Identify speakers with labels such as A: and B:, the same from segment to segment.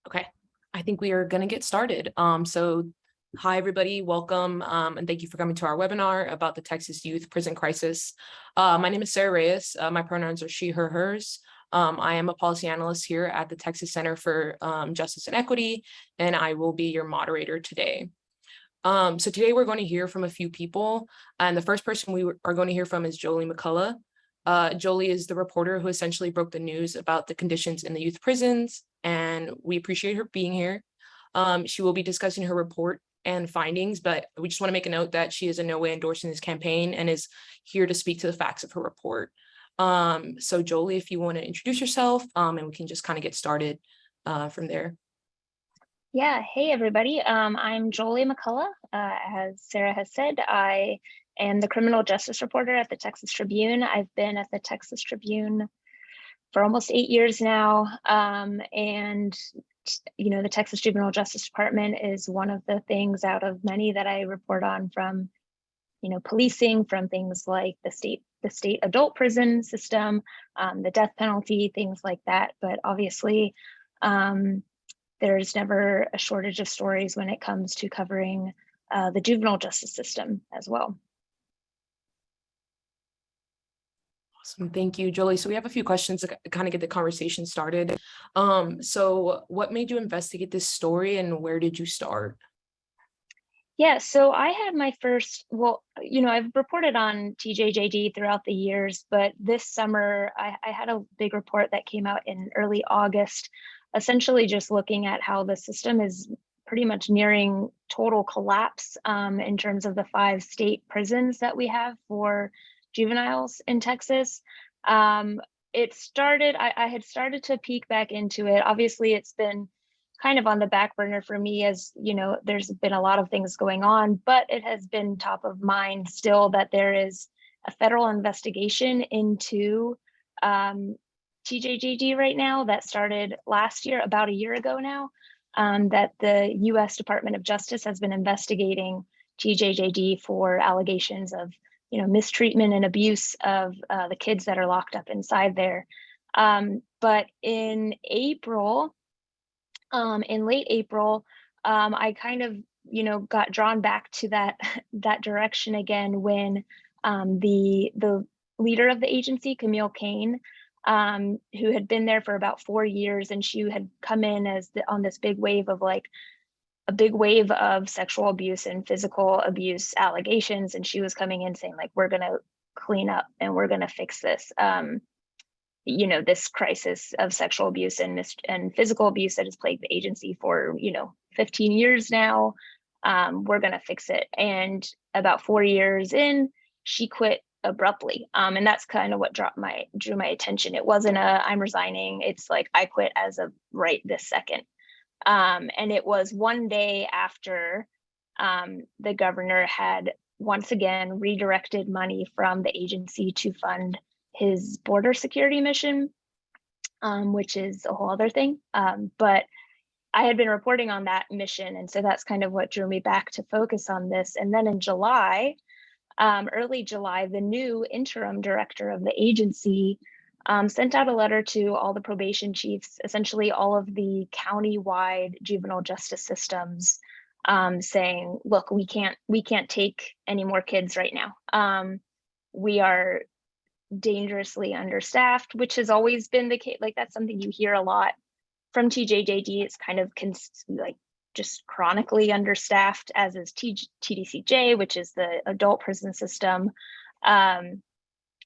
A: Okay, I think we are going to get started. Hi, everybody. Welcome, and thank you for coming to our webinar about the Texas youth prison crisis. My name is Sarah Reyes. My pronouns are she, her, hers. I am a policy analyst here at the Texas Center for Justice and Equity, and I will be your moderator today. So today we're going to hear from a few people, and the first person we are going to hear from is Jolie McCullough. Jolie is the reporter who essentially broke the news about the conditions in the youth prisons, and we appreciate her being here. She will be discussing her report and findings, but we just want to make a note that she is in no way endorsing this campaign and is here to speak to the facts of her report. So Jolie, if you want to introduce yourself, and we can just kind of get started from there.
B: Yeah, hey everybody. I'm Jolie McCullough. As Sarah has said, I am the criminal justice reporter at the Texas Tribune. I've been at the Texas Tribune for almost 8 years now. And you know, the Texas Juvenile Justice Department is one of the things out of many that I report on, from, you know, policing, from things like the state adult prison system, the death penalty, things like that. But obviously, there's never a shortage of stories when it comes to covering the juvenile justice system as well.
A: Awesome, thank you, Jolie. So we have a few questions to kind of get the conversation started. So what made you investigate this story and where did you start?
B: Yeah, so I had my first, well, you know, I've reported on TJJD throughout the years, but this summer I had a big report that came out in early August, essentially just looking at how the system is pretty much nearing total collapse in terms of the 5 state prisons that we have for juveniles in Texas. It started, I had started to peek back into it. Obviously, it's been kind of on the back burner for me, as you know, there's been a lot of things going on, but it has been top of mind still that there is a federal investigation into TJJD right now that started last year, about a year ago now, that the US Department of Justice has been investigating TJJD for allegations of, you know, mistreatment and abuse of the kids that are locked up inside there. But in April, in late April, I kind of, you know, got drawn back to that direction again when the leader of the agency, Camille Kane, who had been there for about 4 years, and she had come in as on this big wave of a big wave of sexual abuse and physical abuse allegations, and she was coming in saying, like, we're gonna clean up and we're gonna fix this. You know, this crisis of sexual abuse and physical abuse that has plagued the agency for, you know, 15 years now. We're going to fix it. And about 4 years in, she quit abruptly. And that's kind of what drew my attention. It wasn't I'm resigning. It's like, I quit as of right this second. And it was one day after the governor had once again redirected money from the agency to fund his border security mission, which is a whole other thing. But I had been reporting on that mission, and so that's kind of what drew me back to focus on this. And then in July, early July, the new interim director of the agency sent out a letter to all the probation chiefs, essentially all of the county-wide juvenile justice systems, saying, look, we can't take any more kids right now. We are dangerously understaffed, which has always been the case. Like, that's something you hear a lot from TJJD. It's kind of like just chronically understaffed, as is TDCJ, which is the adult prison system, and,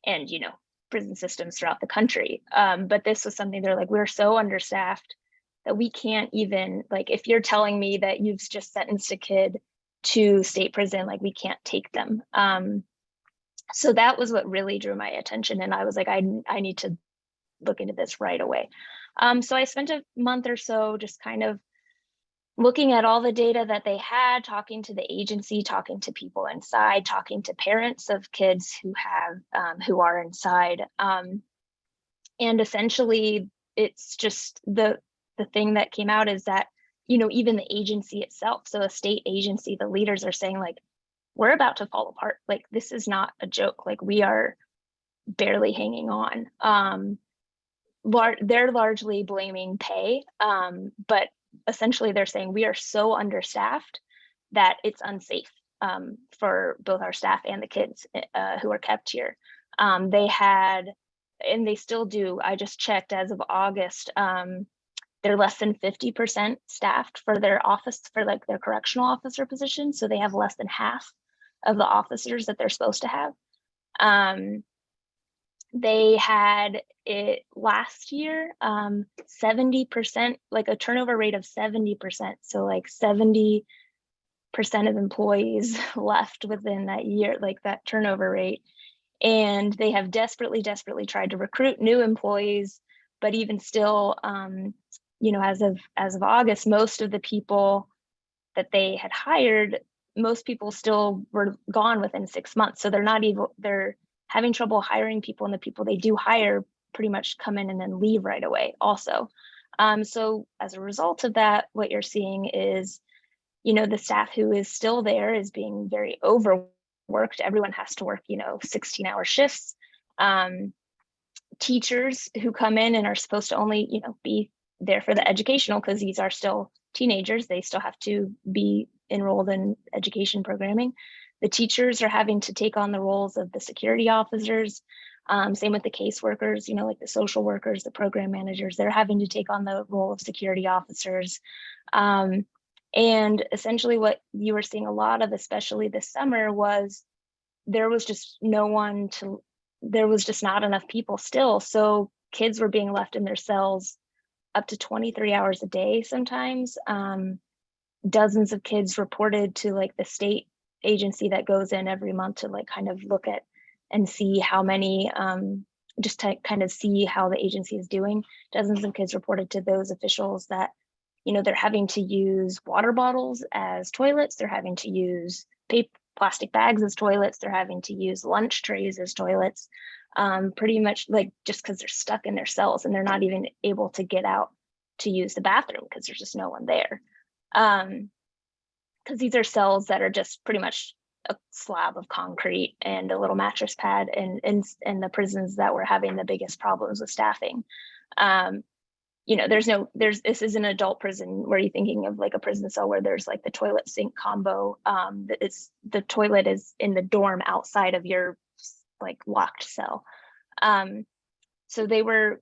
B: you know, prison systems throughout the country. But this was something they're like, we're so understaffed that we can't even, like, if you're telling me that you've just sentenced a kid to state prison, like, we can't take them. So that was what really drew my attention. And I was like, I need to look into this right away. So I spent a month or so just kind of looking at all the data that they had, talking to the agency, talking to people inside, talking to parents of kids who are inside. And essentially, it's just the thing that came out is that, you know, even the agency itself, so a state agency, the leaders are saying, like, we're about to fall apart. Like, this is not a joke. Like, we are barely hanging on. They're largely blaming pay, but essentially they're saying we are so understaffed that it's unsafe for both our staff and the kids who are kept here. They had, and they still do, I just checked as of August, they're less than 50% staffed for their office, for like their correctional officer position. So they have less than half of the officers that they're supposed to have. They had it last year, 70%, like a turnover rate of 70%. So like 70% of employees left within that year, like that turnover rate. And they have desperately tried to recruit new employees, but even still, as of August, most of the people that they had hired, most people still were gone within 6 months. So they're having trouble hiring people, and the people they do hire pretty much come in and then leave right away also. So as a result of that, what you're seeing is, the staff who is still there is being very overworked. Everyone has to work, 16-hour shifts. Teachers who come in and are supposed to only, be there for the educational, because these are still teenagers, they still have to be enrolled in education programming. The teachers are having to take on the roles of the security officers. Same with the caseworkers, like the social workers, the program managers, they're having to take on the role of security officers. And essentially what you were seeing a lot of, especially this summer, was there was just not enough people still. So kids were being left in their cells up to 23 hours a day sometimes. Dozens of kids reported to like the state agency that goes in every month to like kind of look at and see how many, just to kind of see how the agency is doing. Dozens of kids reported to those officials that, they're having to use water bottles as toilets. They're having to use plastic bags as toilets. They're having to use lunch trays as toilets. Pretty much like just because they're stuck in their cells and they're not even able to get out to use the bathroom because there's just no one there. Because these are cells that are just pretty much a slab of concrete and a little mattress pad, and the prisons that were having the biggest problems with staffing. This is an adult prison where you're thinking of like a prison cell where there's like the toilet sink combo. The toilet is in the dorm outside of your like locked cell. So they were,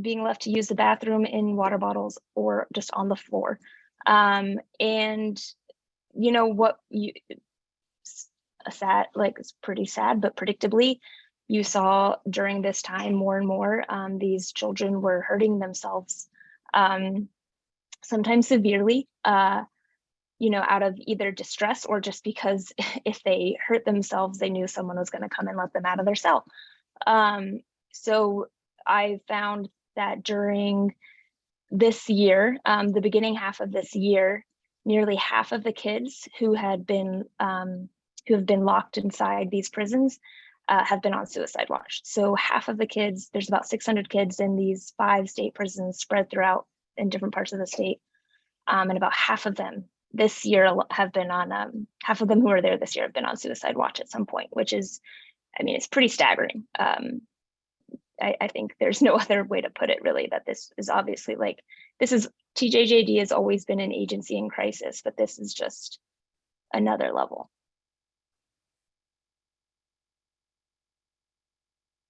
B: being left to use the bathroom in water bottles or just on the floor. It's pretty sad, but predictably, you saw during this time more and more these children were hurting themselves, sometimes severely, out of either distress or just because if they hurt themselves, they knew someone was going to come and let them out of their cell. So I found that during this year, the beginning half of this year, nearly half of the kids who have been locked inside these prisons have been on suicide watch. So half of the kids, there's about 600 kids in these 5 state prisons spread throughout in different parts of the state. And about half of them this year have been on, half of them who are there this year have been on suicide watch at some point, which is, it's pretty staggering. I think there's no other way to put it really, that this is obviously TJJD has always been an agency in crisis, but this is just another level.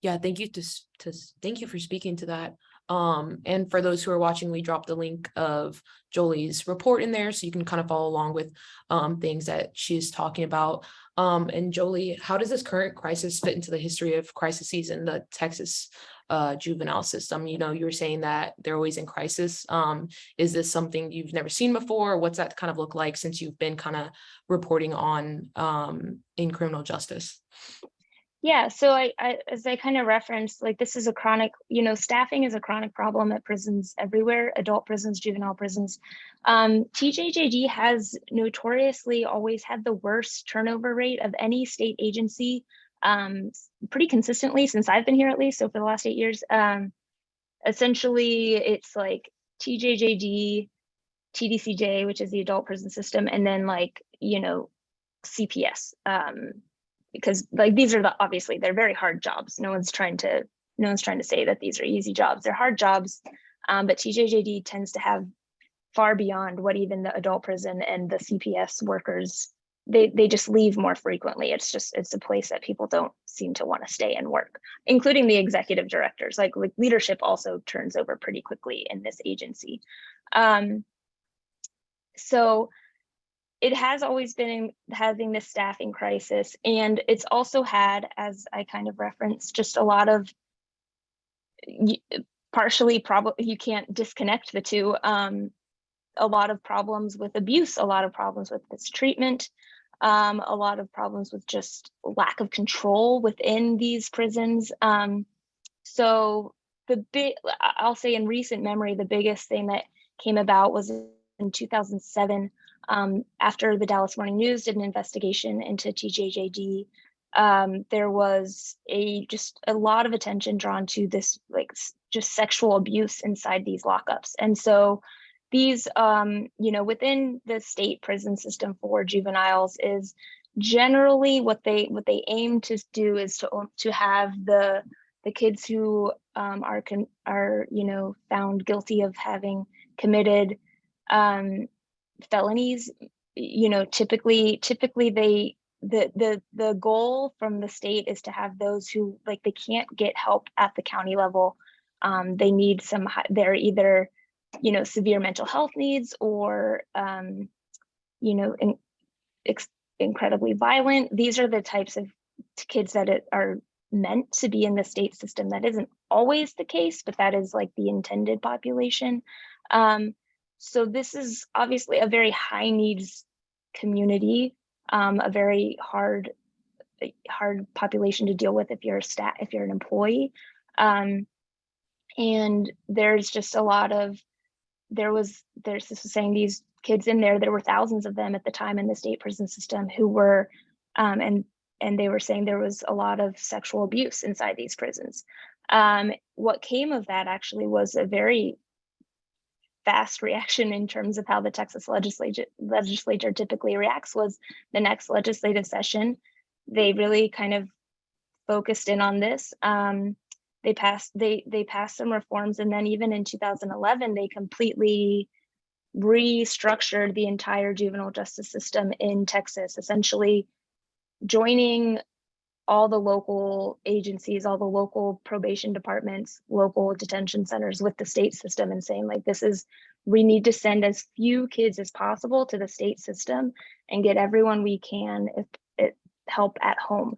A: Yeah, thank you thank you for speaking to that. And for those who are watching, we dropped the link of Jolie's report in there, so you can kind of follow along with things that she's talking about. And Jolie, how does this current crisis fit into the history of crises in the Texas juvenile system? You were saying that they're always in crisis. Is this something you've never seen before? What's that kind of look like since you've been kind of reporting on in criminal justice?
B: Yeah, so I as I kind of referenced, like this is a chronic, staffing is a chronic problem at prisons everywhere, adult prisons, juvenile prisons. TJJD has notoriously always had the worst turnover rate of any state agency, pretty consistently since I've been here, at least. So for the last 8 years, essentially it's like TJJD, TDCJ, which is the adult prison system, and then CPS. Because these are obviously they're very hard jobs. No one's trying to say that these are easy jobs. They're hard jobs, but TJJD tends to have far beyond what even the adult prison and the CPS workers, they just leave more frequently. It's a place that people don't seem to want to stay and work, including the executive directors. Like leadership also turns over pretty quickly in this agency. So it has always been having this staffing crisis, and it's also had, as I kind of referenced, just a lot of partially probably you can't disconnect the two. A lot of problems with abuse, a lot of problems with mistreatment, a lot of problems with just lack of control within these prisons. So I'll say in recent memory, the biggest thing that came about was in 2007, after the Dallas Morning News did an investigation into TJJD. There was just a lot of attention drawn to this, like, just sexual abuse inside these lockups. And so these, within the state prison system for juveniles is generally what they aim to do is to have the kids who are found guilty of having committed felonies. Typically the goal from the state is to have those who, like, they can't get help at the county level. They need they're either severe mental health needs or incredibly violent. These are the types of kids that are meant to be in the state system. That isn't always the case, but that is like the intended population. So this is obviously a very high needs community, a very hard population to deal with if you're an employee. And there's just a lot of, there's this saying, these kids in there were thousands of them at the time in the state prison system who were, and they were saying there was a lot of sexual abuse inside these prisons. What came of that actually was a very fast reaction in terms of how the Texas legislature typically reacts. Was the next legislative session, they really kind of focused in on this. They passed some reforms, and then even in 2011, they completely restructured the entire juvenile justice system in Texas, essentially joining all the local agencies, all the local probation departments, local detention centers with the state system, and saying, like, we need to send as few kids as possible to the state system and get everyone we can help at home.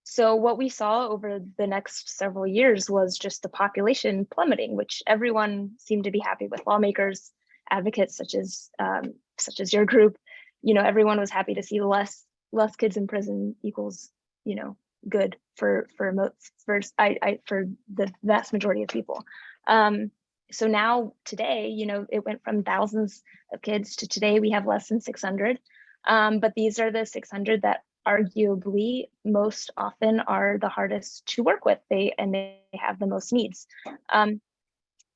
B: So what we saw over the next several years was just the population plummeting, which everyone seemed to be happy with. Lawmakers, advocates such as your group, everyone was happy to see less kids in prison equals, good for the vast majority of people. So now today, it went from thousands of kids to today we have less than 600. But these are the 600 that arguably most often are the hardest to work with. They have the most needs.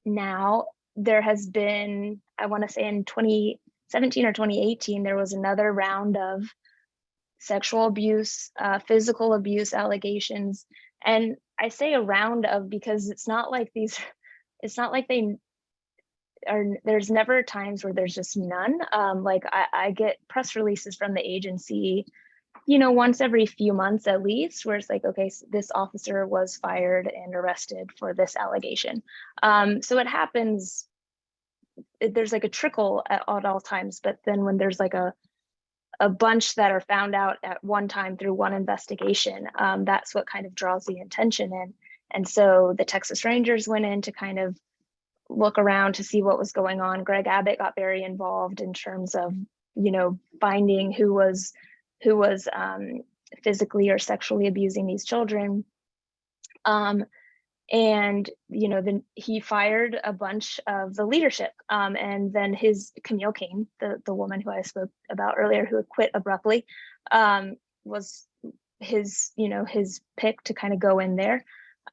B: Now there has been, I want to say in 2017 or 2018, there was another round of sexual abuse, physical abuse allegations. And I say a round of because it's not like there's never times where there's just none. Like I get press releases from the agency, once every few months at least, where it's like, okay, so this officer was fired and arrested for this allegation. So it happens, there's like a trickle at all times, but then when there's like a bunch that are found out at one time through one investigation, that's what kind of draws the attention in. And so the Texas Rangers went in to kind of look around to see what was going on. Greg Abbott got very involved in terms of, finding who was physically or sexually abusing these children. And then he fired a bunch of the leadership, and then Camille Kane, the woman who I spoke about earlier, who had quit abruptly, was his pick to kind of go in there.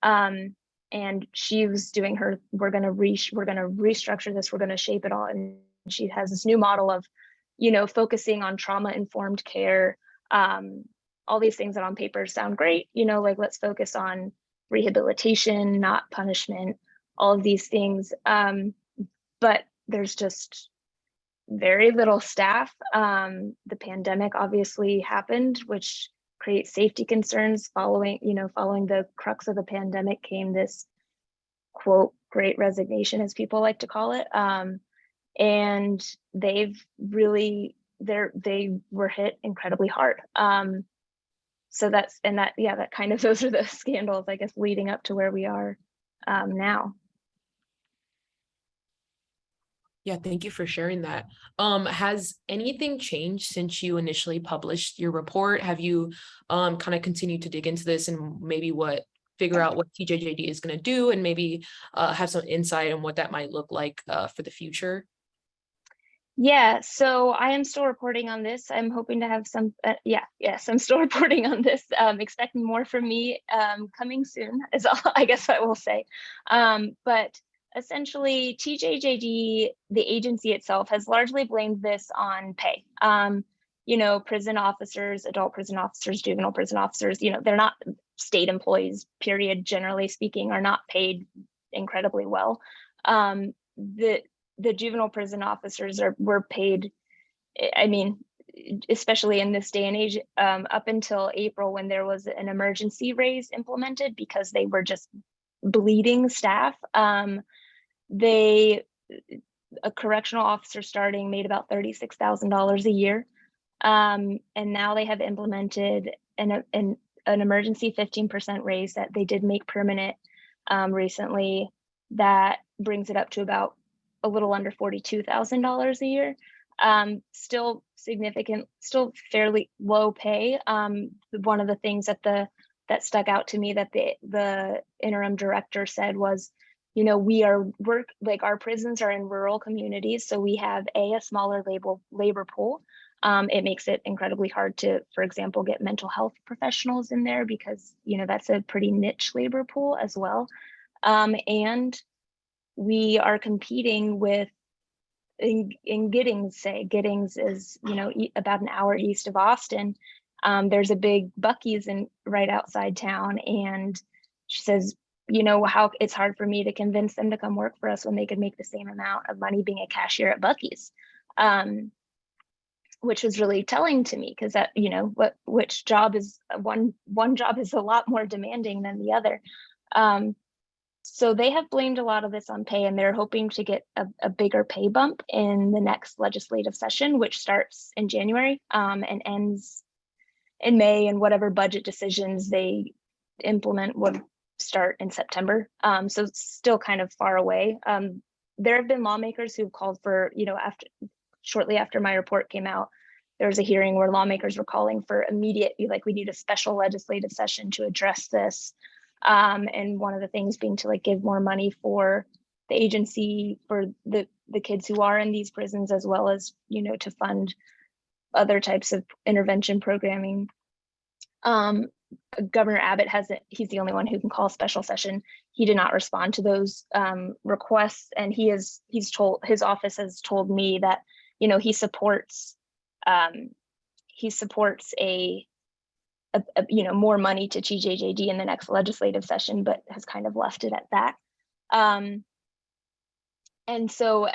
B: And she was doing we're going to restructure this, we're going to shape it all. And she has this new model of, focusing on trauma-informed care, all these things that on paper sound great, like let's focus on rehabilitation, not punishment, all of these things. But there's just very little staff. The pandemic obviously happened, which creates safety concerns. Following the crux of the pandemic came this, quote, great resignation, as people like to call it. And they were hit incredibly hard. So that kind of, those are the scandals, I guess, leading up to where we are now.
A: Yeah, thank you for sharing that. Has anything changed since you initially published your report? Have you kind of continued to dig into this and maybe figure out what TJJD is going to do, and maybe have some insight on what that might look like for the future?
B: Yeah, so I am still reporting on this. I'm hoping to have some, yes, I'm still reporting on this. Expecting more from me coming soon, is all I guess I will say. But essentially, TJJD, the agency itself, has largely blamed this on pay. Prison officers, adult prison officers, juvenile prison officers, they're not state employees, period, generally speaking, are not paid incredibly well. The juvenile prison officers were paid, I mean, especially in this day and age, up until April, when there was an emergency raise implemented because they were just bleeding staff. A correctional officer starting made about $36,000 a year. And now they have implemented an emergency 15% raise that they did make permanent recently. That brings it up to about a little under $42,000 a year. Still significant, still fairly low pay. One of the things that stuck out to me that the interim director said was, our prisons are in rural communities, so we have a smaller labor pool. It makes it incredibly hard to, for example, get mental health professionals in there because, that's a pretty niche labor pool as well. And we are competing with in Giddings, say. Giddings is, about an hour east of Austin. There's a big Buc-ee's right outside town. And she says, how it's hard for me to convince them to come work for us when they could make the same amount of money being a cashier at Buc-ee's. Which was really telling to me, because that, which job is one job is a lot more demanding than the other. So they have blamed a lot of this on pay, and they're hoping to get a bigger pay bump in the next legislative session, which starts in January and ends in May, and whatever budget decisions they implement would start in September. So it's still kind of far away. There have been lawmakers who've called for, shortly after my report came out, there was a hearing where lawmakers were calling for immediate, we need a special legislative session to address this. And one of the things being to give more money for the agency for the kids who are in these prisons, as well as, to fund other types of intervention programming. Governor Abbott he's the only one who can call a special session. He did not respond to those requests. And his office has told me that, he supports more money to TJJD in the next legislative session, but has kind of left it at that. And so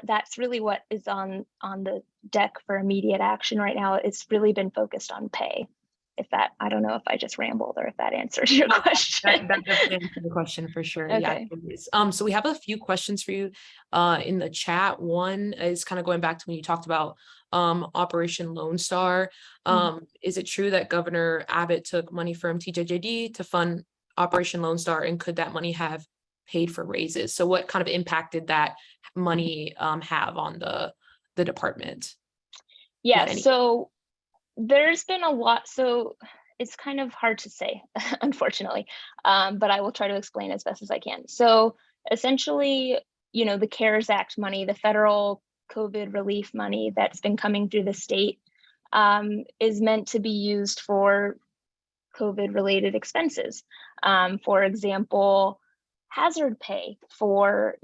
B: that's really what is on the deck for immediate action right now. It's really been focused on pay. I don't know if I just rambled or if that answers your question.
A: That definitely answers the question for sure.
B: Okay.
A: Yeah. So we have a few questions for you in the chat. One is kind of going back to when you talked about Operation Lone Star. Is it true that Governor Abbott took money from TJJD to fund Operation Lone Star, and could that money have paid for raises? So what kind of impact did that money have on the department?
B: Yeah, so there's been a lot, so it's kind of hard to say, unfortunately, but I will try to explain as best as I can. So essentially, the CARES Act money, the federal COVID relief money that's been coming through the state is meant to be used for COVID related expenses. For example, hazard pay for,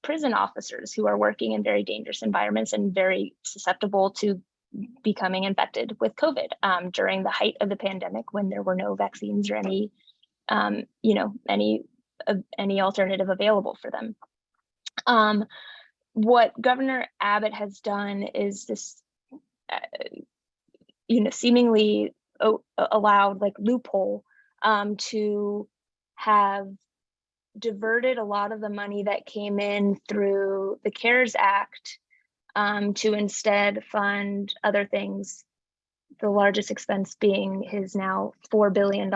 B: prison officers who are working in very dangerous environments and very susceptible to becoming infected with COVID during the height of the pandemic, when there were no vaccines or any alternative available for them. what Governor Abbott has done is this, seemingly allowed like loophole to have diverted a lot of the money that came in through the CARES Act to instead fund other things, the largest expense being his now $4 billion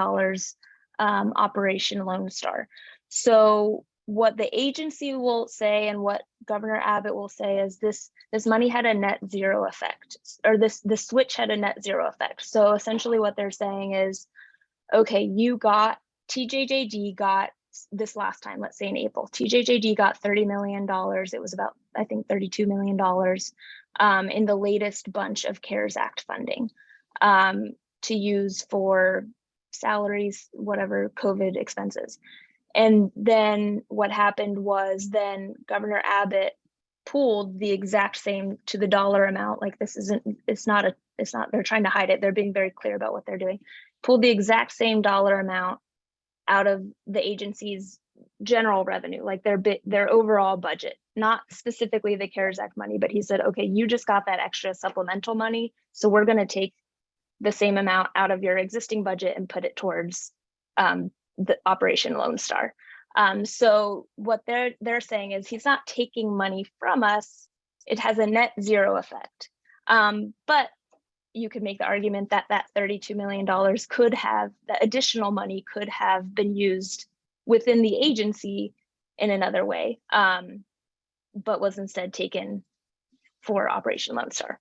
B: Operation Lone Star. So what the agency will say and what Governor Abbott will say is this money had a net zero effect, or the switch had a net zero effect. So essentially what they're saying is, okay, you got TJJD got this last time, let's say in April, TJJD got $30 million. It was about, I think, $32 million in the latest bunch of CARES Act funding to use for salaries, whatever COVID expenses. And then what happened was then Governor Abbott pooled the exact same to the dollar amount. Like it's not, they're trying to hide it. They're being very clear about what they're doing. Pulled the exact same dollar amount out of the agency's general revenue, like their overall budget, not specifically the CARES Act money, but he said, okay, you just got that extra supplemental money. So we're going to take the same amount out of your existing budget and put it towards the Operation Lone Star. So what they're saying is he's not taking money from us. It has a net zero effect. But you could make the argument that that $32 million could have, the additional money could have been used within the agency in another way, but was instead taken for Operation Lone Star.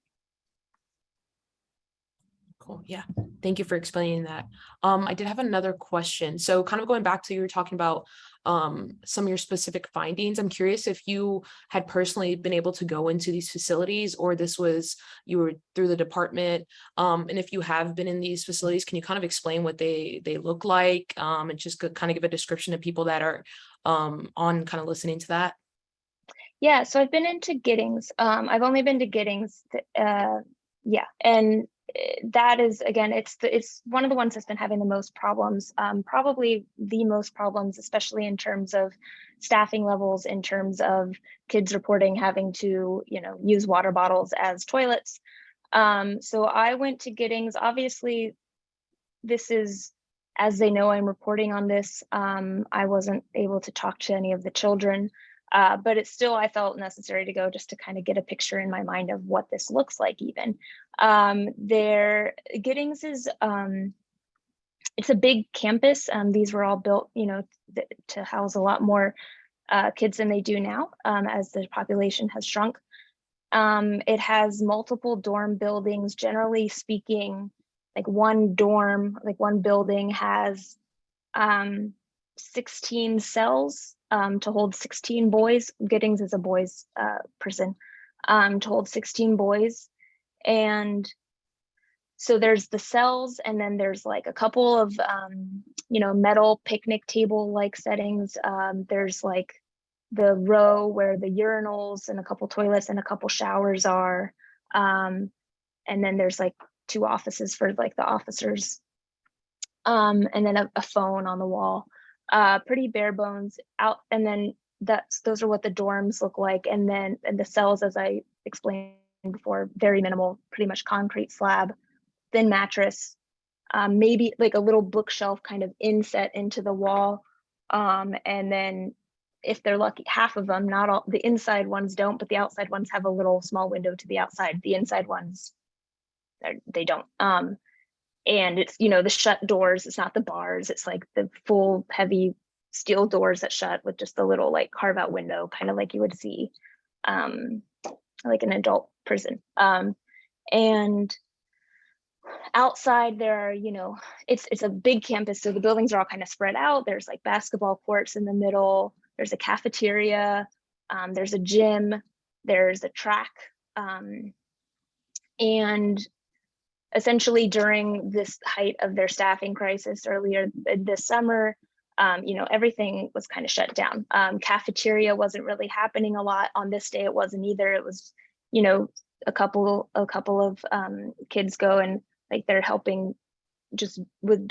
A: Cool. Yeah. Thank you for explaining that. I did have another question. So kind of going back to, you were talking about some of your specific findings. I'm curious if you had personally been able to go into these facilities, or this was, you were through the department. And if you have been in these facilities, can you kind of explain what they look like, and just kind of give a description to people that are on kind of listening to that?
B: Yeah, so I've been into Giddings. I've only been to Giddings. Yeah, and that is, again, it's one of the ones that's been having the most problems, probably the most problems, especially in terms of staffing levels, in terms of kids reporting having to, use water bottles as toilets. So I went to Giddings. Obviously, this is, as they know, I'm reporting on this. I wasn't able to talk to any of the children. But it's still, I felt necessary to go just to kind of get a picture in my mind of what this looks like even. Giddings is, it's a big campus. These were all built, to house a lot more kids than they do now, as the population has shrunk. It has multiple dorm buildings. Generally speaking, like one dorm, like one building has 16 cells to hold 16 boys. Giddings is a boys' prison, to hold 16 boys. And so there's the cells, and then there's like a couple of, metal picnic table-like settings. There's like the row where the urinals and a couple toilets and a couple showers are. And then there's like 2 offices for like the officers. And then a phone on the wall. Pretty bare bones out. And then those are what the dorms look like. And then the cells, as I explained before, very minimal, pretty much concrete slab, thin mattress, maybe like a little bookshelf kind of inset into the wall. And then if they're lucky, half of them, not all, the inside ones don't, but the outside ones have a little small window to the outside. The inside ones, they don't. And it's, the shut doors, it's not the bars, it's like the full heavy steel doors that shut with just a little like carve out window, kind of like you would see like an adult prison. And outside there are, it's a big campus, so the buildings are all kind of spread out. There's like basketball courts in the middle, there's a cafeteria, there's a gym, there's a track, and essentially during this height of their staffing crisis earlier this summer, everything was kind of shut down. Cafeteria wasn't really happening a lot. On this day, it wasn't either. It was, a couple of kids go and like they're helping just with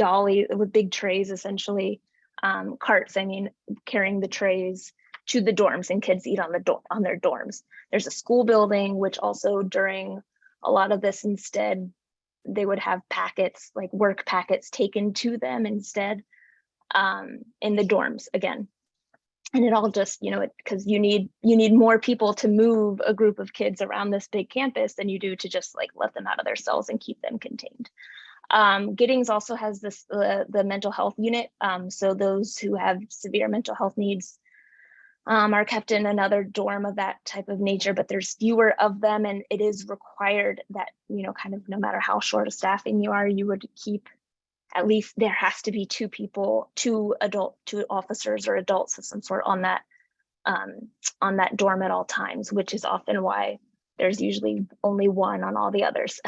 B: big trays, essentially, carts, carrying the trays to the dorms, and kids eat on their dorms. There's a school building, which also during a lot of this, instead, they would have packets, like work packets, taken to them instead, in the dorms again. And it all just, because you need more people to move a group of kids around this big campus than you do to just like let them out of their cells and keep them contained. Giddings also has the mental health unit. So those who have severe mental health needs are kept in another dorm of that type of nature, but there's fewer of them, and it is required that, kind of no matter how short of staffing you are, you would keep at least, there has to be two officers or adults of some sort on that dorm at all times, which is often why there's usually only one on all the others.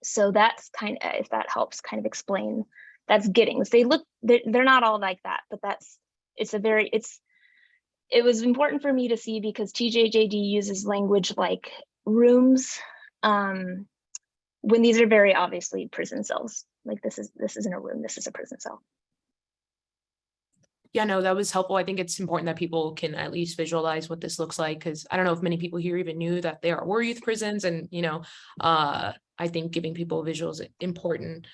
B: So that's kind of, if that helps kind of explain, that's Giddings. They're not all like that, but it was important for me to see because TJJD uses language like rooms, when these are very obviously prison cells. Like this isn't a room, this is a prison cell.
A: Yeah, no, that was helpful. I think it's important that people can at least visualize what this looks like, because I don't know if many people here even knew that there were youth prisons, and I think giving people visuals is important.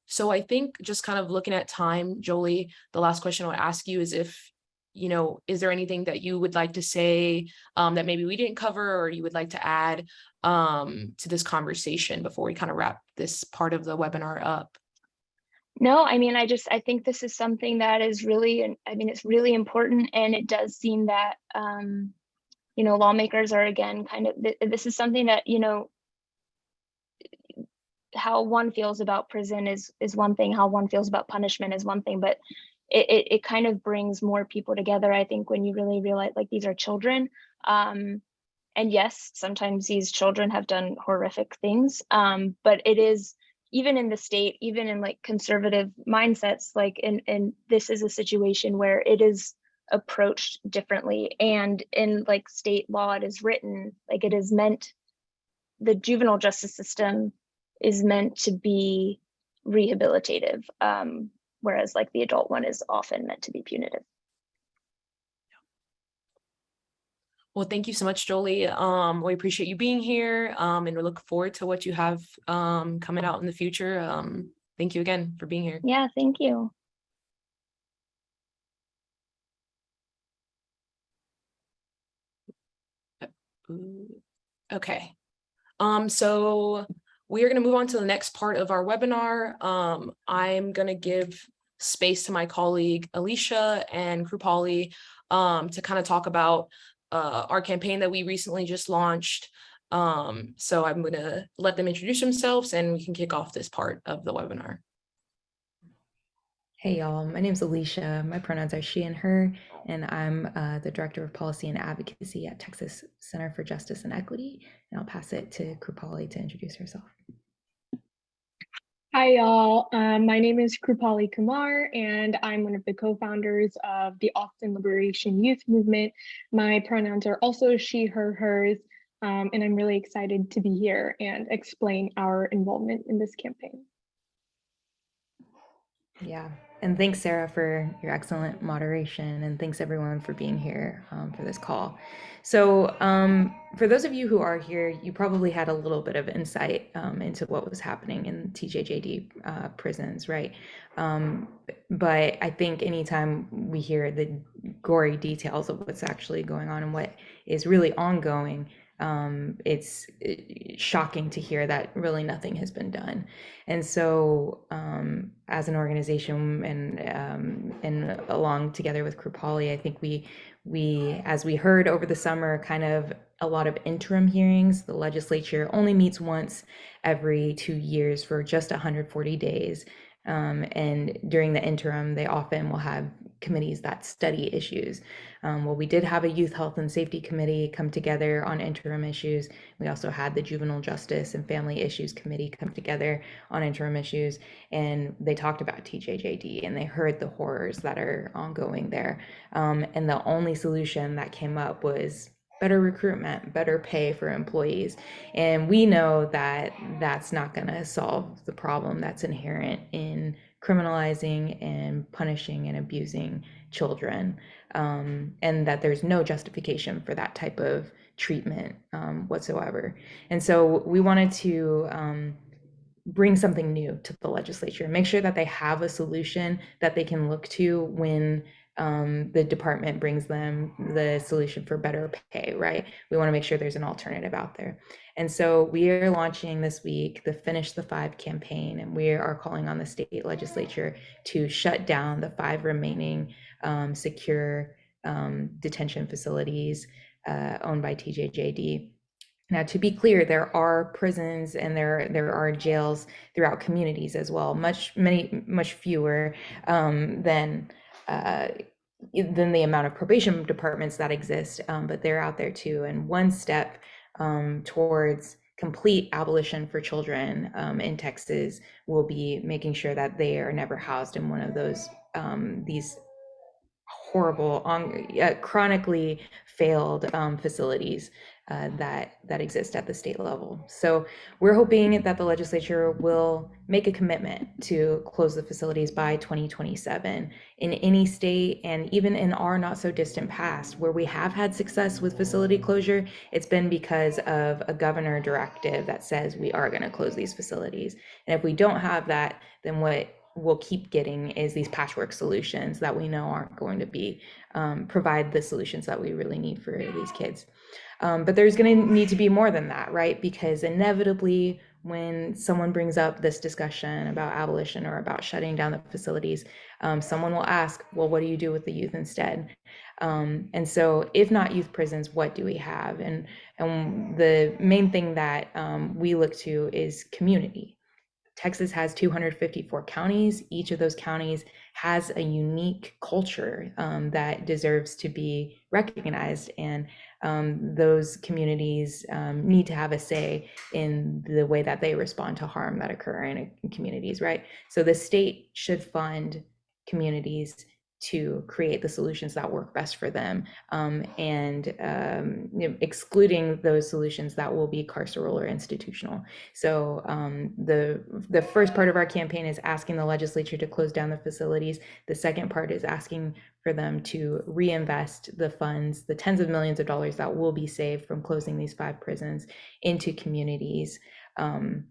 A: So I think just kind of looking at time, Jolie, the last question I would ask you is if, is there anything that you would like to say that maybe we didn't cover, or you would like to add to this conversation before we kind of wrap this part of the webinar up?
B: No, I mean, I think this is something that is really, it's really important. And it does seem that, lawmakers are again, kind of, this is something that, how one feels about prison is one thing, how one feels about punishment is one thing, but it kind of brings more people together, I think, when you really realize like these are children. And yes, sometimes these children have done horrific things, but it is, even in the state, even in like conservative mindsets, like and this is a situation where it is approached differently. And in like state law, it is written, like it is meant, the juvenile justice system is meant to be rehabilitative, whereas like the adult one is often meant to be punitive.
A: Well, thank you so much, Jolie. We appreciate you being here, and we look forward to what you have coming out in the future. Thank you again for being here.
B: Yeah, thank you.
A: Okay. So we are going to move on to the next part of our webinar. I'm going to give space to my colleague Alicia and Krupali to kind of talk about our campaign that we recently just launched. So I'm going to let them introduce themselves and we can kick off this part of the webinar.
C: Hey y'all, my name is Alicia. My pronouns are she and her, and I'm the Director of Policy and Advocacy at Texas Center for Justice and Equity. And I'll pass it to Krupali to introduce herself.
D: Hi y'all, my name is Krupali Kumar, and I'm one of the co-founders of the Austin Liberation Youth Movement. My pronouns are also she, her, hers, and I'm really excited to be here and explain our involvement in this campaign.
C: Yeah, and thanks Sarah for your excellent moderation, and thanks everyone for being here for this call. So for those of you who are here, you probably had a little bit of insight into what was happening in TJJD prisons, right? But I think anytime we hear the gory details of what's actually going on and what is really ongoing, it's shocking to hear that really nothing has been done. And so as an organization and along together with Krupali, I think we as we heard over the summer, kind of a lot of interim hearings. The legislature only meets once every 2 years for just 140 days. And during the interim, they often will have committees that study issues. Well, we did have a youth health and safety committee come together on interim issues. We also had the juvenile justice and family issues committee come together on interim issues, and they talked about TJJD and they heard the horrors that are ongoing there. And the only solution that came up was better recruitment, better pay for employees. And we know that that's not going to solve the problem that's inherent in criminalizing and punishing and abusing children, and that there's no justification for that type of treatment whatsoever. And so we wanted to bring something new to the legislature, make sure that they have a solution that they can look to when the department brings them the solution for better pay, right? We want to make sure there's an alternative out there. And so we are launching this week the Finish the 5 campaign, and we are calling on the state legislature to shut down the 5 remaining secure detention facilities owned by TJJD. Now, to be clear, there are prisons and there are jails throughout communities as well, much fewer than the amount of probation departments that exist, but they're out there too. And one step towards complete abolition for children in Texas will be making sure that they are never housed in one of those these horrible, chronically failed facilities that exist at the state level. So we're hoping that the legislature will make a commitment to close the facilities by 2027 in any state, and even in our not so distant past where we have had success with facility closure. It's been because of a governor directive that says we are going to close these facilities. And if we don't have that, then what we'll keep getting is these patchwork solutions that we know aren't going to be provide the solutions that we really need for these kids. But there's going to need to be more than that, right? Because inevitably, when someone brings up this discussion about abolition or about shutting down the facilities, someone will ask, well, what do you do with the youth instead? And so if not youth prisons, what do we have? And the main thing that we look to is community. Texas has 254 counties. Each of those counties has a unique culture that deserves to be recognized, and those communities need to have a say in the way that they respond to harm that occur in communities, right? So the state should fund communities to create the solutions that work best for them, and excluding those solutions that will be carceral or institutional. So the first part of our campaign is asking the legislature to close down the facilities. The second part is asking for them to reinvest the funds, the tens of millions of dollars that will be saved from closing these 5 prisons, into communities, to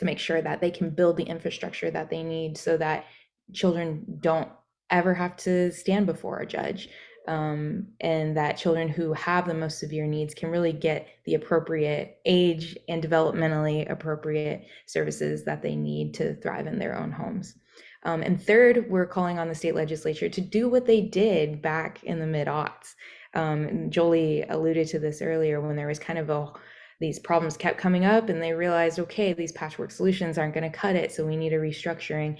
C: make sure that they can build the infrastructure that they need so that children don't ever have to stand before a judge, and that children who have the most severe needs can really get the appropriate age and developmentally appropriate services that they need to thrive in their own homes. And third, we're calling on the state legislature to do what they did back in the mid-aughts. Jolie alluded to this earlier, when there was kind of these problems kept coming up and they realized, okay, these patchwork solutions aren't going to cut it, so we need a restructuring.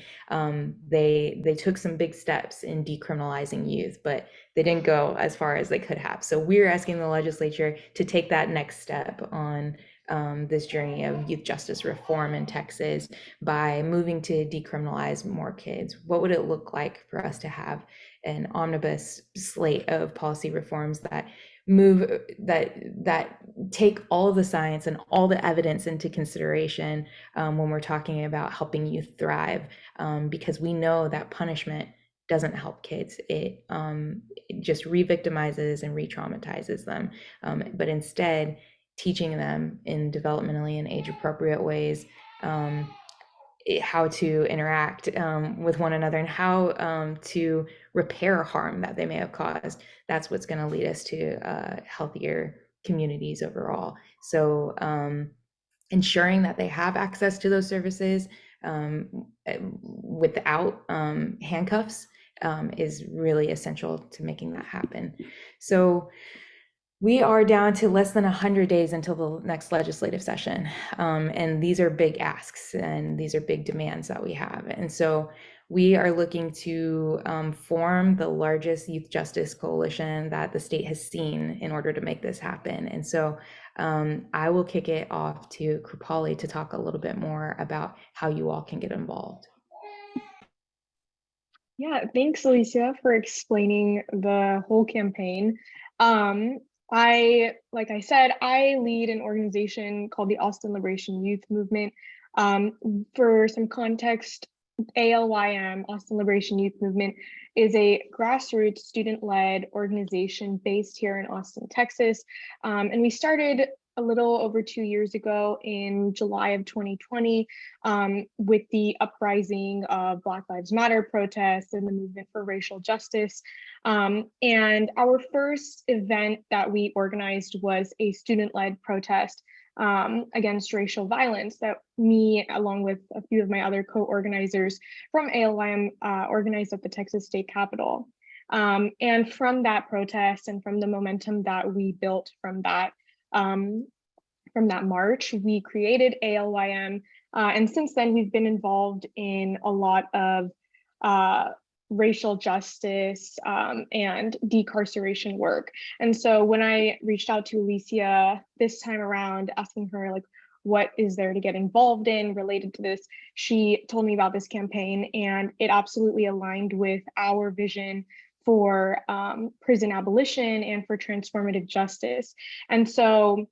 C: They took some big steps in decriminalizing youth, but they didn't go as far as they could have. So we're asking the legislature to take that next step on this journey of youth justice reform in Texas by moving to decriminalize more kids. What would it look like for us to have an omnibus slate of policy reforms that take all of the science and all the evidence into consideration when we're talking about helping youth thrive, because we know that punishment doesn't help kids. It just re-victimizes and re-traumatizes them, but instead teaching them in developmentally and age appropriate ways how to interact with one another and how to repair harm that they may have caused. That's what's going to lead us to healthier communities overall. So ensuring that they have access to those services without handcuffs is really essential to making that happen. So we are down to less than 100 days until the next legislative session. And these are big asks and these are big demands that we have. And so we are looking to form the largest youth justice coalition that the state has seen in order to make this happen. And so I will kick it off to Krupali to talk a little bit more about how you all can get involved.
D: Yeah, thanks, Alicia, for explaining the whole campaign. Like I said, I lead an organization called the Austin Liberation Youth Movement. For some context, ALYM, Austin Liberation Youth Movement, is a grassroots student-led organization based here in Austin, Texas. And we started a little over 2 years ago in July of 2020 with the uprising of Black Lives Matter protests and the movement for racial justice. And our first event that we organized was a student-led protest against racial violence that me, along with a few of my other co-organizers from ALYM, organized at the Texas State Capitol. And from that protest and from the momentum that we built from that march, we created ALYM. And since then, we've been involved in a lot of racial justice and decarceration work. And so when I reached out to Alicia this time around, asking her like, what is there to get involved in related to this, she told me about this campaign, and it absolutely aligned with our vision for prison abolition and for transformative justice. And so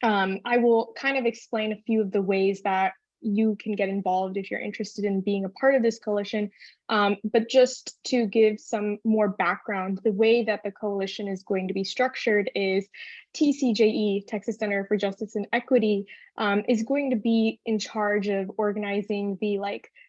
D: I will kind of explain a few of the ways that you can get involved if you're interested in being a part of this coalition. But just to give some more background, the way that the coalition is going to be structured is TCJE, Texas Center for Justice and Equity, is going to be in charge of organizing the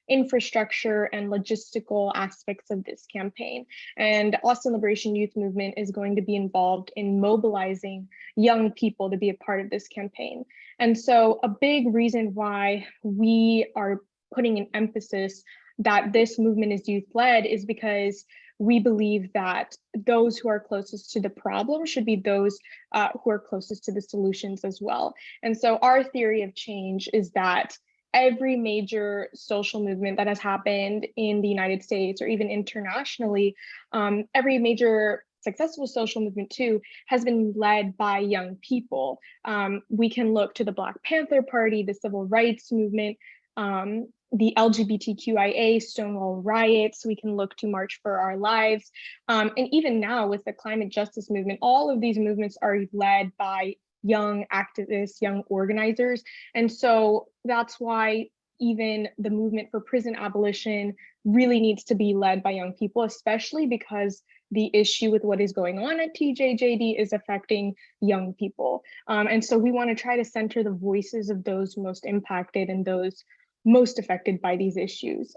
D: infrastructure and logistical aspects of this campaign. And Austin Liberation Youth Movement is going to be involved in mobilizing young people to be a part of this campaign. And so a big reason why we are putting an emphasis that this movement is youth-led is because we believe that those who are closest to the problem should be those who are closest to the solutions as well. And so our theory of change is that every major social movement that has happened in the United States or even internationally, every major successful social movement too has been led by young people. We can look to the Black Panther Party, the Civil Rights Movement, the LGBTQIA Stonewall riots. We can look to March for Our Lives. And even now with the climate justice movement, all of these movements are led by young activists, young organizers. And so that's why even the movement for prison abolition really needs to be led by young people, especially because the issue with what is going on at TJJD is affecting young people. And so we want to try to center the voices of those most impacted and those most affected by these issues,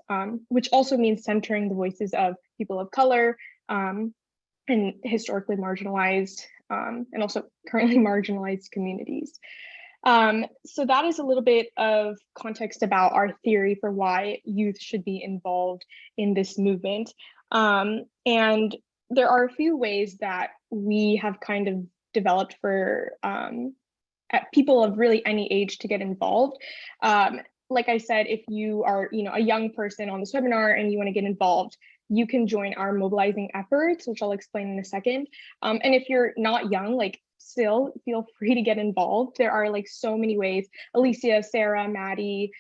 D: which also means centering the voices of people of color and historically marginalized and also currently marginalized communities. So that is a little bit of context about our theory for why youth should be involved in this movement. And there are a few ways that we have kind of developed for people of really any age to get involved. Like I said, if you are a young person on this webinar and you want to get involved, you can join our mobilizing efforts, which I'll explain in a second. And if you're not young, still feel free to get involved. There are so many ways. Alicia, Sarah, Maddie,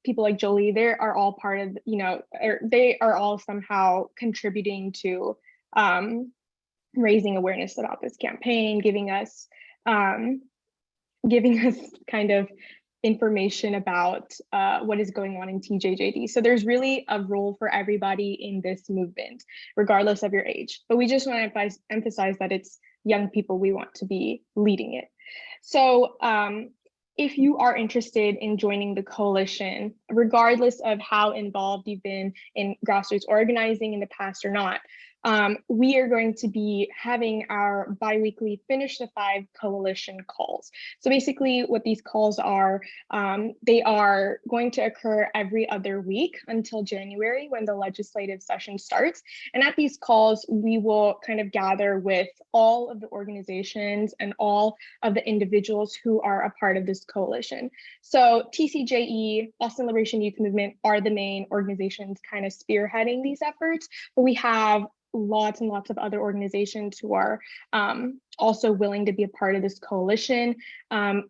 D: people like Jolie, they are all part of, they are all somehow contributing to raising awareness about this campaign, giving us kind of information about what is going on in TJJD. So there's really a role for everybody in this movement, regardless of your age. But we just want to emphasize that it's young people we want to be leading it. So if you are interested in joining the coalition, regardless of how involved you've been in grassroots organizing in the past or not, we are going to be having our biweekly Finish the Five coalition calls. So basically what these calls are, they are going to occur every other week until January when the legislative session starts. And at these calls, we will kind of gather with all of the organizations and all of the individuals who are a part of this coalition. So TCJE, Austin Liberation Youth Movement, are the main organizations kind of spearheading these efforts, but we have lots and lots of other organizations who are also willing to be a part of this coalition,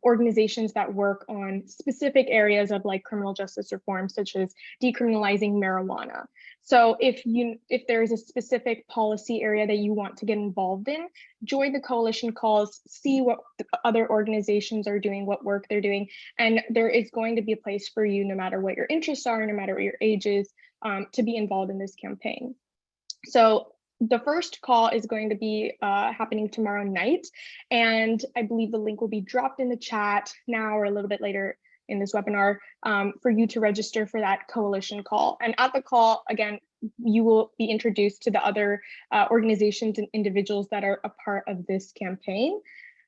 D: organizations that work on specific areas of like criminal justice reform, such as decriminalizing marijuana. So if there's a specific policy area that you want to get involved in, join the coalition calls, see what other organizations are doing, what work they're doing, and there is going to be a place for you, no matter what your interests are, no matter what your age is, to be involved in this campaign. So the first call is going to be happening tomorrow night, and I believe the link will be dropped in the chat now or a little bit later in this webinar for you to register for that coalition call. And at the call, again, you will be introduced to the other organizations and individuals that are a part of this campaign.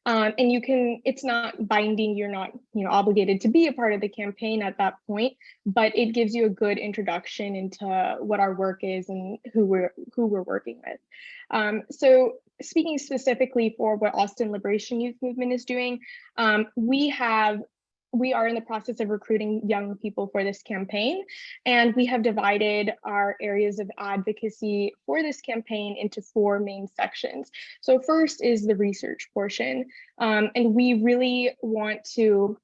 D: And you can, it's not binding, you're not obligated to be a part of the campaign at that point, but it gives you a good introduction into what our work is and who we're working with. So speaking specifically for what Austin Liberation Youth Movement is doing, we are in the process of recruiting young people for this campaign, and we have divided our areas of advocacy for this campaign into 4 main sections. So first is the research portion, and we really want to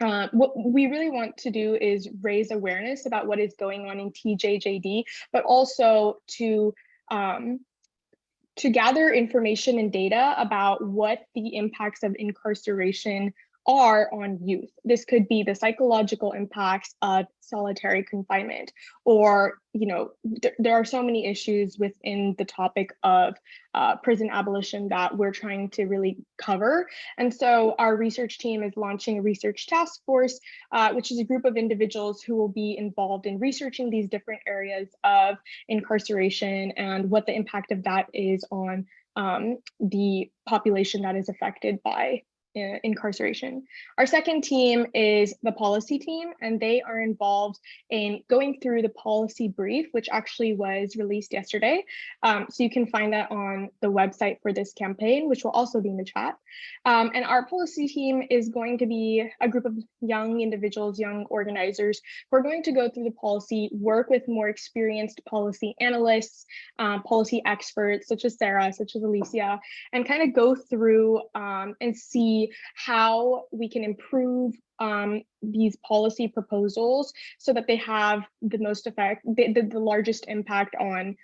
D: what we really want to do is raise awareness about what is going on in TJJD, but also to gather information and data about what the impacts of incarceration are on youth. This could be the psychological impacts of solitary confinement, or there are so many issues within the topic of prison abolition that we're trying to really cover. And so our research team is launching a research task force, which is a group of individuals who will be involved in researching these different areas of incarceration and what the impact of that is on the population that is affected by incarceration. Our second team is the policy team, and they are involved in going through the policy brief, which actually was released yesterday. So you can find that on the website for this campaign, which will also be in the chat. And our policy team is going to be a group of young individuals, young organizers, who are going to go through the policy, work with more experienced policy analysts, policy experts, such as Sarah, such as Alicia, and kind of go through and see how we can improve these policy proposals so that they have the most effect, the largest impact on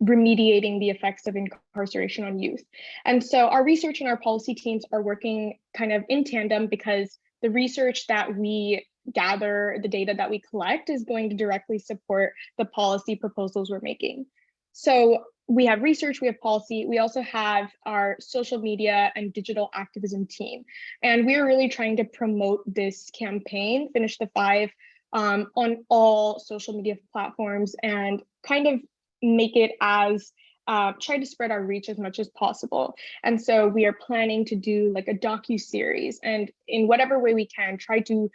D: remediating the effects of incarceration on youth. And so our research and our policy teams are working kind of in tandem, because the research that we gather, the data that we collect, is going to directly support the policy proposals we're making. So we have research, we have policy, we also have our social media and digital activism team. And we're really trying to promote this campaign, Finish the Five, on all social media platforms, and kind of make it as, try to spread our reach as much as possible. And so we are planning to do like a docu-series, and in whatever way we can, try to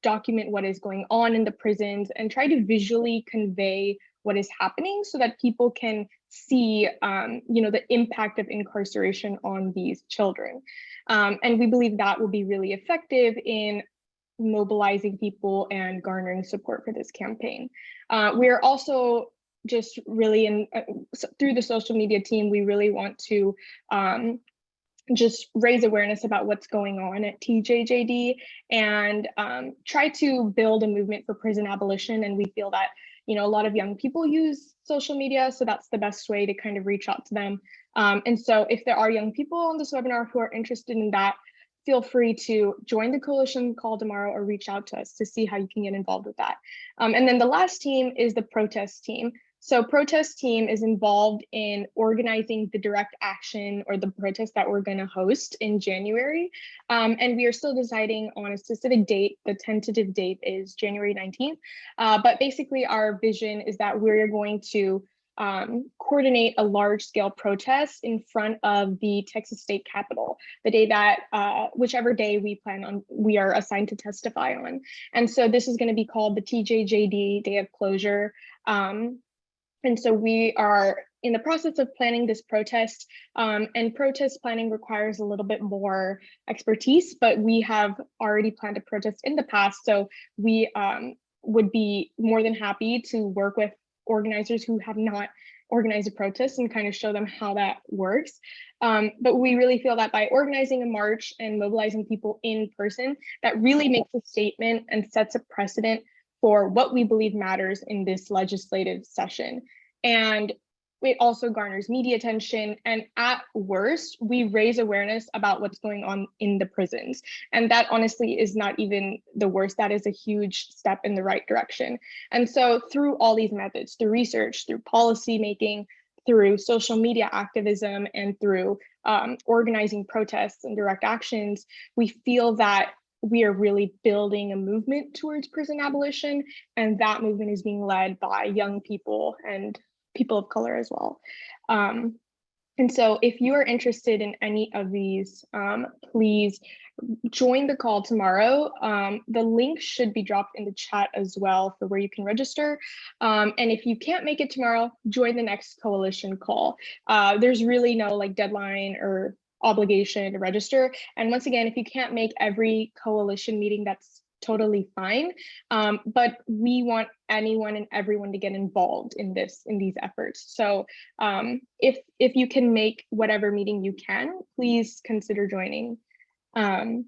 D: document what is going on in the prisons and try to visually convey what is happening so that people can see the impact of incarceration on these children. And we believe that will be really effective in mobilizing people and garnering support for this campaign. We are also just really through the social media team, we really want to just raise awareness about what's going on at TJJD and try to build a movement for prison abolition. And we feel that a lot of young people use social media, so that's the best way to kind of reach out to them. And so if there are young people on this webinar who are interested in that, feel free to join the coalition call tomorrow or reach out to us to see how you can get involved with that. And then the last team is the protest team. So protest team is involved in organizing the direct action or the protest that we're going to host in January. And we are still deciding on a specific date. The tentative date is January 19th. But basically our vision is that we're going to coordinate a large scale protest in front of the Texas State Capitol, the day that, whichever day we are assigned to testify on. And so this is going to be called the TJJD Day of Closure. And so we are in the process of planning this protest, and protest planning requires a little bit more expertise, but we have already planned a protest in the past. So we would be more than happy to work with organizers who have not organized a protest and kind of show them how that works. But we really feel that by organizing a march and mobilizing people in person, that really makes a statement and sets a precedent for what we believe matters in this legislative session. And it also garners media attention, and at worst, we raise awareness about what's going on in the prisons. And that honestly is not even the worst. That is a huge step in the right direction. And so through all these methods, through research, through policy making, through social media activism, and through organizing protests and direct actions, we feel that we are really building a movement towards prison abolition. And that movement is being led by young people and people of color as well. And so if you are interested in any of these, please join the call tomorrow. The link should be dropped in the chat as well for where you can register. And if you can't make it tomorrow, join the next coalition call. There's really no like deadline or obligation to register. And once again, if you can't make every coalition meeting, that's totally fine. But we want anyone and everyone to get involved in these efforts. So if you can make whatever meeting you can, please consider joining. And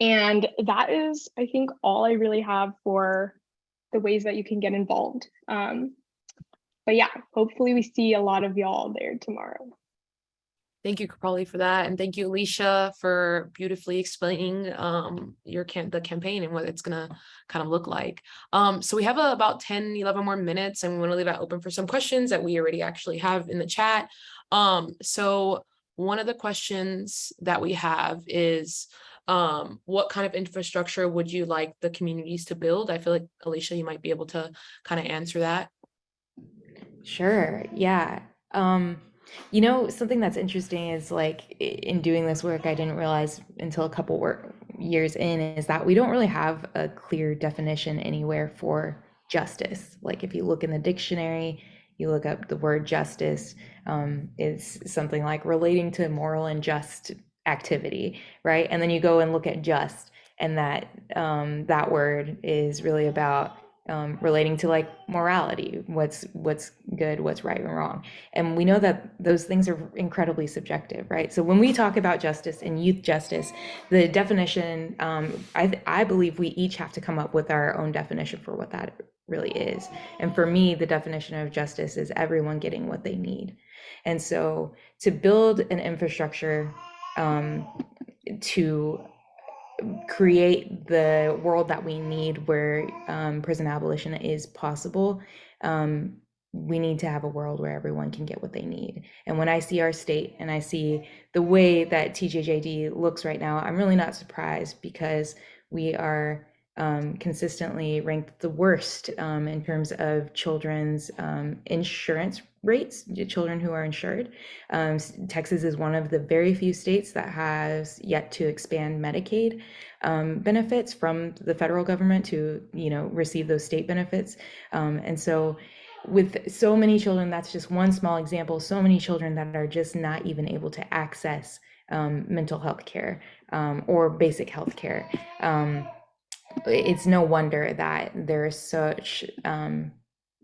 D: that is, I think, all I really have for the ways that you can get involved. But yeah, hopefully we see a lot of y'all there tomorrow.
A: Thank you, Krupali, for that. And thank you, Alicia, for beautifully explaining the campaign and what it's going to kind of look like. So we have about 10, 11 more minutes, and we want to leave that open for some questions that we already actually have in the chat. So one of the questions that we have is, what kind of infrastructure would you like the communities to build? I feel like, Alicia, you might be able to kind of answer that.
C: Sure. Yeah. Something that's interesting is like in doing this work, I didn't realize until a couple years in is that we don't really have a clear definition anywhere for justice. Like if you look in the dictionary, you look up the word justice, it's something like relating to moral and just activity, right? And then you go and look at just, and that word is really about relating to like morality, what's good, what's right and wrong. And we know that those things are incredibly subjective, right? So when we talk about justice and youth justice, the definition, I believe we each have to come up with our own definition for what that really is. And for me, the definition of justice is everyone getting what they need. And so to build an infrastructure to create the world that we need where prison abolition is possible, we need to have a world where everyone can get what they need. And when I see our state and I see the way that TJJD looks right now, I'm really not surprised, because we are consistently ranked the worst in terms of children's insurance rates, children who are insured. Texas is one of the very few states that has yet to expand Medicaid benefits from the federal government to, receive those state benefits. And so with so many children, that's just one small example, so many children that are just not even able to access mental health care or basic health care. It's no wonder that there's such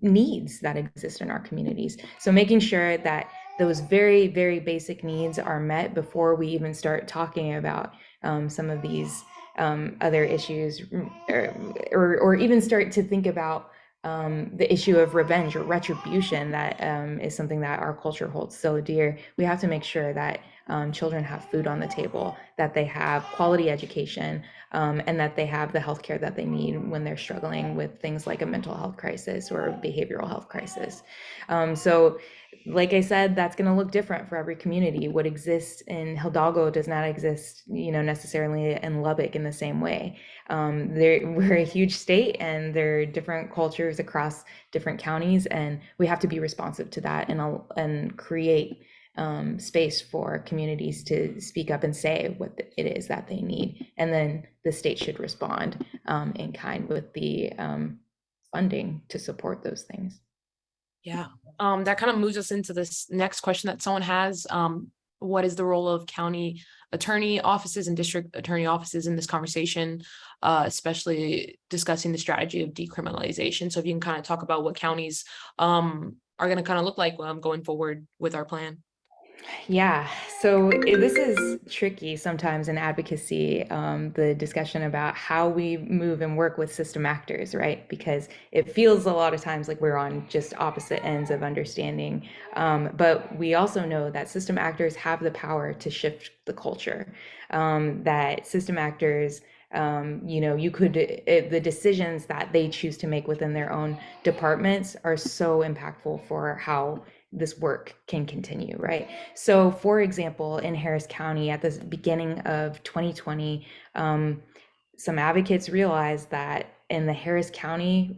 C: needs that exist in our communities. So making sure that those very, very basic needs are met before we even start talking about some of these other issues, or even start to think about the issue of revenge or retribution, that is something that our culture holds so dear. We have to make sure that children have food on the table, that they have quality education, and that they have the healthcare that they need when they're struggling with things like a mental health crisis or a behavioral health crisis. So like I said, that's going to look different for every community. What exists in Hidalgo does not exist, necessarily in Lubbock in the same way. We're a huge state, and there are different cultures across different counties, and we have to be responsive to that and create space for communities to speak up and say what it is that they need. And then the state should respond in kind with the funding to support those things.
A: Yeah, that kind of moves us into this next question that someone has. what is the role of county attorney offices and district attorney offices in this conversation, especially discussing the strategy of decriminalization. So if you can kind of talk about what counties are going to kind of look like going forward with our plan.
C: Yeah, so this is tricky sometimes in advocacy, the discussion about how we move and work with system actors, right? Because it feels a lot of times like we're on just opposite ends of understanding. But we also know that system actors have the power to shift the culture, that system actors, the decisions that they choose to make within their own departments are so impactful for how this work can continue, right? So, for example, in Harris County at the beginning of 2020, some advocates realized that in the Harris County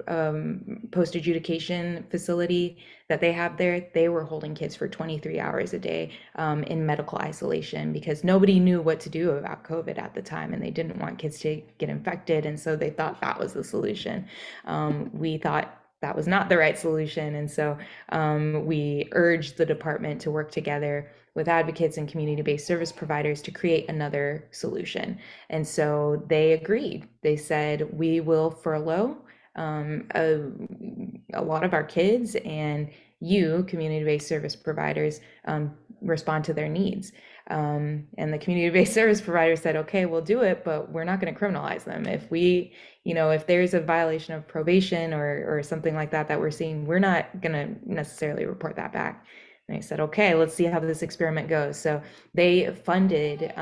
C: post-adjudication facility that they have there, they were holding kids for 23 hours a day in medical isolation because nobody knew what to do about COVID at the time, and they didn't want kids to get infected, and so they thought that was the solution. We thought that was not the right solution, and so we urged the department to work together with advocates and community-based service providers to create another solution. And so they agreed. They said, we will furlough a lot of our kids, and you, community-based service providers, respond to their needs. And the community-based service provider said, okay, we'll do it, but we're not going to criminalize them. If if there's a violation of probation or something like that we're seeing, we're not going to necessarily report that back. And I said, okay, let's see how this experiment goes. So they funded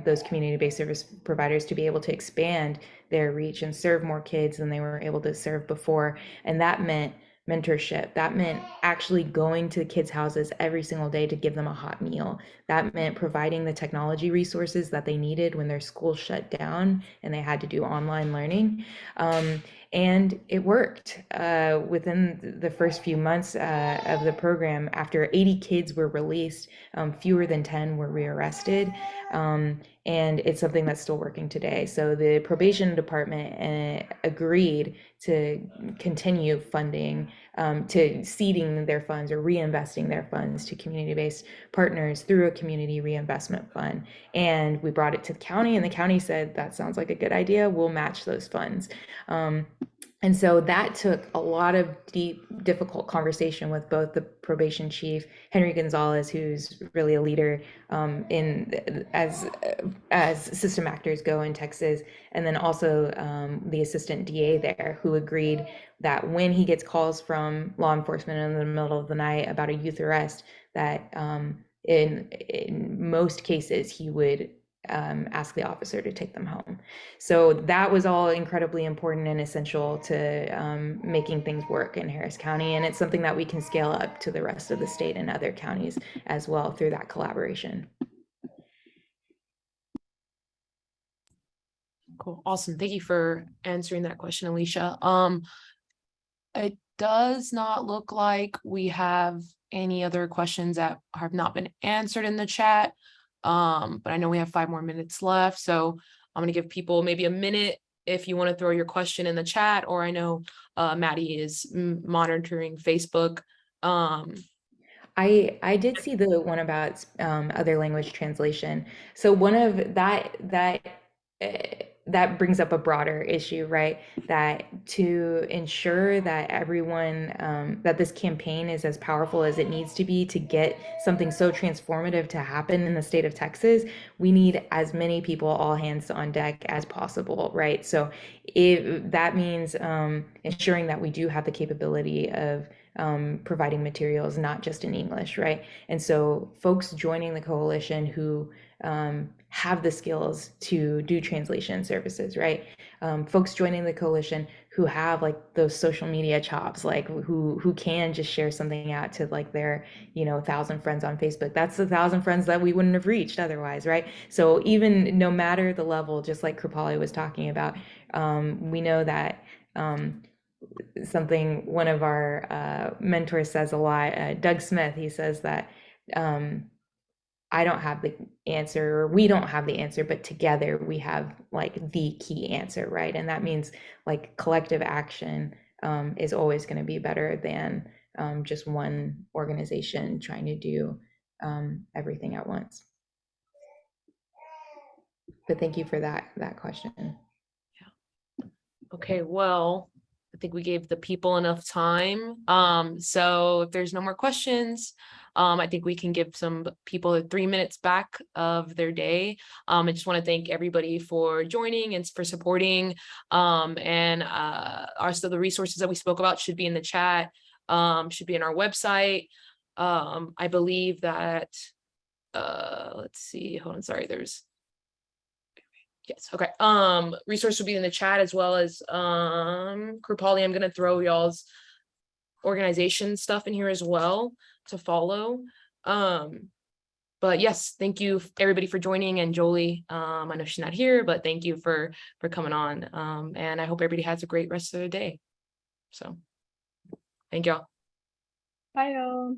C: those community-based service providers to be able to expand their reach and serve more kids than they were able to serve before. And that meant mentorship. That meant actually going to kids' houses every single day to give them a hot meal. That meant providing the technology resources that they needed when their school shut down and they had to do online learning. And it worked. Within the first few months of the program, after 80 kids were released, fewer than 10 were rearrested. And it's something that's still working today. So the probation department agreed to continue funding, to seeding their funds or reinvesting their funds to community-based partners through a community reinvestment fund. And we brought it to the county, and the county said, that sounds like a good idea, we'll match those funds. And so that took a lot of deep, difficult conversation with both the probation chief, Henry Gonzalez, who's really a leader as system actors go in Texas, and then also the assistant DA there, who agreed that when he gets calls from law enforcement in the middle of the night about a youth arrest, that in most cases he would ask the officer to take them home. So that was all incredibly important and essential to making things work in Harris County. And it's something that we can scale up to the rest of the state and other counties as well through that collaboration.
A: Cool. Awesome. Thank you for answering that question, Alicia. It does not look like we have any other questions that have not been answered in the chat. But I know we have 5 more minutes left, so I'm going to give people maybe a minute if you want to throw your question in the chat, or I know Maddie is monitoring Facebook.
C: I did see the one about other language translation. So one of that brings up a broader issue, right? That to ensure that everyone, that this campaign is as powerful as it needs to be to get something so transformative to happen in the state of Texas, we need as many people, all hands on deck as possible, right? So if that means ensuring that we do have the capability of providing materials, not just in English, right? And so folks joining the coalition who have the skills to do translation services, right? Folks joining the coalition who have like those social media chops, like who can just share something out to like their 1,000 friends on Facebook. That's 1,000 friends that we wouldn't have reached otherwise, right? So even no matter the level, just like Krupali was talking about, we know that something one of our mentors says a lot, Doug Smith, he says that I don't have the answer, or we don't have the answer, but together we have like the key answer, right? And that means like collective action is always going to be better than just one organization trying to do everything at once. thank you for that question.
A: Okay, well, I think we gave the people enough time. So if there's no more questions, I think we can give some people 3 minutes back of their day. I just want to thank everybody for joining and for supporting. Also the resources that we spoke about should be in the chat, should be in our website. I believe that, let's see, hold on, sorry, yes, okay. Resource will be in the chat, as well as Krupali, I'm gonna throw y'all's organization stuff in here as well to follow. But yes, thank you everybody for joining, and Jolie, I know she's not here, but thank you for coming on. And I hope everybody has a great rest of the day. So thank y'all.
D: Bye, y'all.